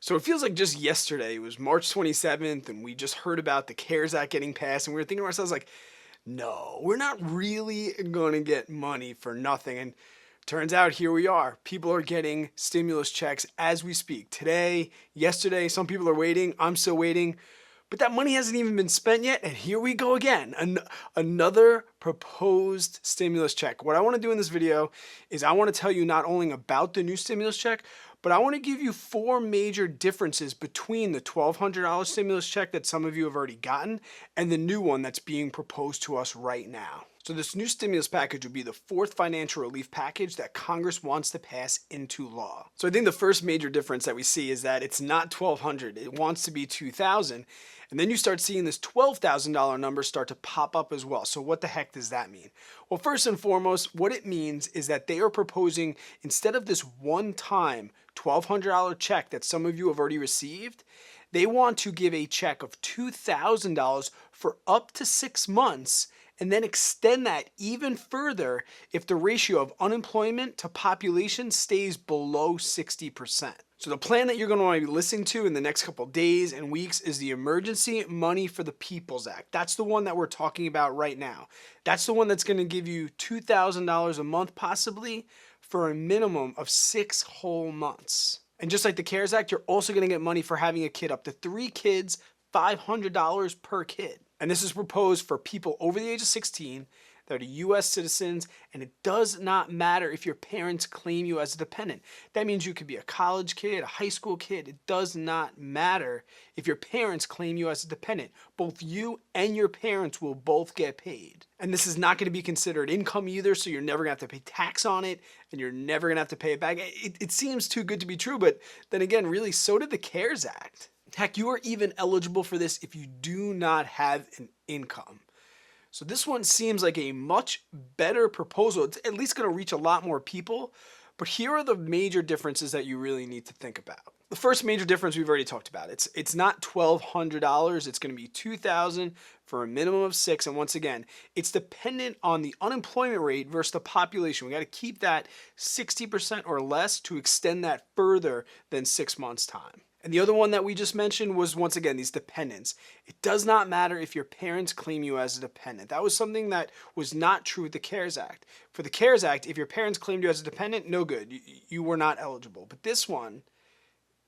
So it feels like just yesterday, it was March 27th, and we just heard about the CARES Act getting passed, and we were thinking to ourselves, like, no, we're not really going to get money for nothing. And turns out here we are. People are getting stimulus checks as we speak. Today, yesterday, some people are waiting. I'm still waiting. But that money hasn't even been spent yet, and here we go again. Another proposed stimulus check. What I want to do in this video is I want to tell you not only about the new stimulus check, but I want to give you 4 major differences between the $1,200 stimulus check that some of you have already gotten and the new one that's being proposed to us right now. So this new stimulus package would be the 4th financial relief package that Congress wants to pass into law. So I think the first major difference that we see is that it's not $1,200, it wants to be $2,000. And then you start seeing this $12,000 number start to pop up as well. So what the heck does that mean? Well, first and foremost, what it means is that they are proposing, instead of this one-time $1,200 check that some of you have already received, they want to give a check of $2,000 for up to 6 months and then extend that even further if the ratio of unemployment to population stays below 60%. So the plan that you're going to want to be listening to in the next couple days and weeks is the Emergency Money for the Peoples Act. That's the one that we're talking about right now. That's the one that's going to give you $2,000 a month possibly for a minimum of 6 whole months. And just like the CARES Act, you're also going to get money for having a kid, up to 3 kids, $500 per kid. And this is proposed for people over the age of 16 that are U.S. citizens, and it does not matter if your parents claim you as a dependent. That means you could be a college kid, a high school kid. It does not matter if your parents claim you as a dependent. Both you and your parents will both get paid. And this is not going to be considered income either, so you're never going to have to pay tax on it, and you're never going to have to pay it back. It seems too good to be true, but then again, really, so did the CARES Act. Heck, you are even eligible for this if you do not have an income. So this one seems like a much better proposal. It's at least going to reach a lot more people. But here are the major differences that you really need to think about. The first major difference we've already talked about. It's not $1,200. It's going to be $2,000 for a minimum of 6. And once again, it's dependent on the unemployment rate versus the population. We got to keep that 60% or less to extend that further than 6 months' time. And the other one that we just mentioned was, once again, these dependents. It does not matter if your parents claim you as a dependent. That was something that was not true with the CARES Act. For the CARES Act, if your parents claimed you as a dependent, no good. You were not eligible. But this one,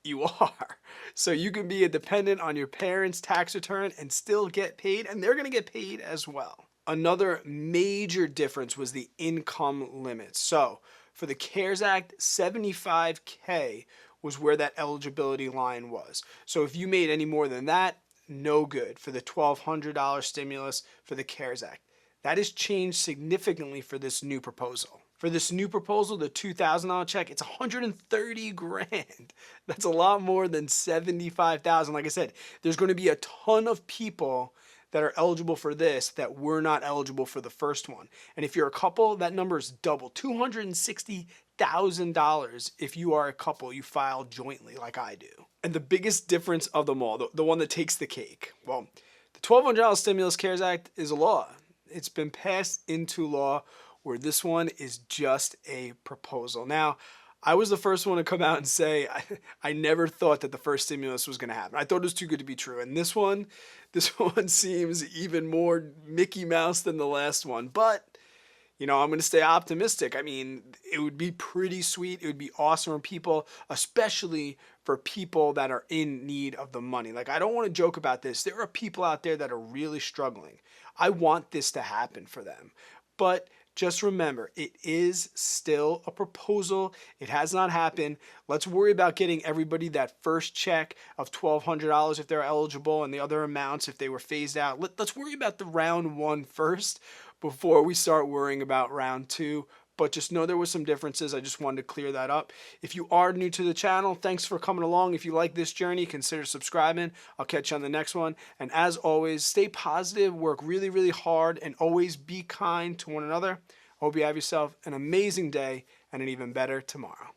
you are. So you can be a dependent on your parents' tax return and still get paid, and they're going to get paid as well. Another major difference was the income limit. So for the CARES Act, $75K was where that eligibility line was. So if you made any more than that, no good for the $1,200 stimulus for the CARES Act. That has changed significantly for this new proposal. For this new proposal, the $2,000 check, it's $130 grand. That's a lot more than $75,000. Like I said, there's going to be a ton of people that are eligible for this that were not eligible for the first one. And if you're a couple, that number is double, $260,000 if you are a couple, you file jointly like I do. And the biggest difference of them all, the one that takes the cake, well, the $1,200 Stimulus CARES Act is a law. It's been passed into law, where this one is just a proposal. Now, I was the first one to come out and say I never thought that the first stimulus was going to happen. I thought it was too good to be true. And this one seems even more Mickey Mouse than the last one. But, I'm going to stay optimistic. I mean, it would be pretty sweet. It would be awesome for people, especially for people that are in need of the money. Like, I don't want to joke about this. There are people out there that are really struggling. I want this to happen for them. But just remember, it is still a proposal. It has not happened. Let's worry about getting everybody that first check of $1,200 if they're eligible, and the other amounts if they were phased out. Let's worry about the round 1 first before we start worrying about round 2. But just know there was some differences. I just wanted to clear that up. If you are new to the channel, thanks for coming along. If you like this journey, consider subscribing. I'll catch you on the next one. And as always, stay positive, work really, really hard, and always be kind to one another. I hope you have yourself an amazing day and an even better tomorrow.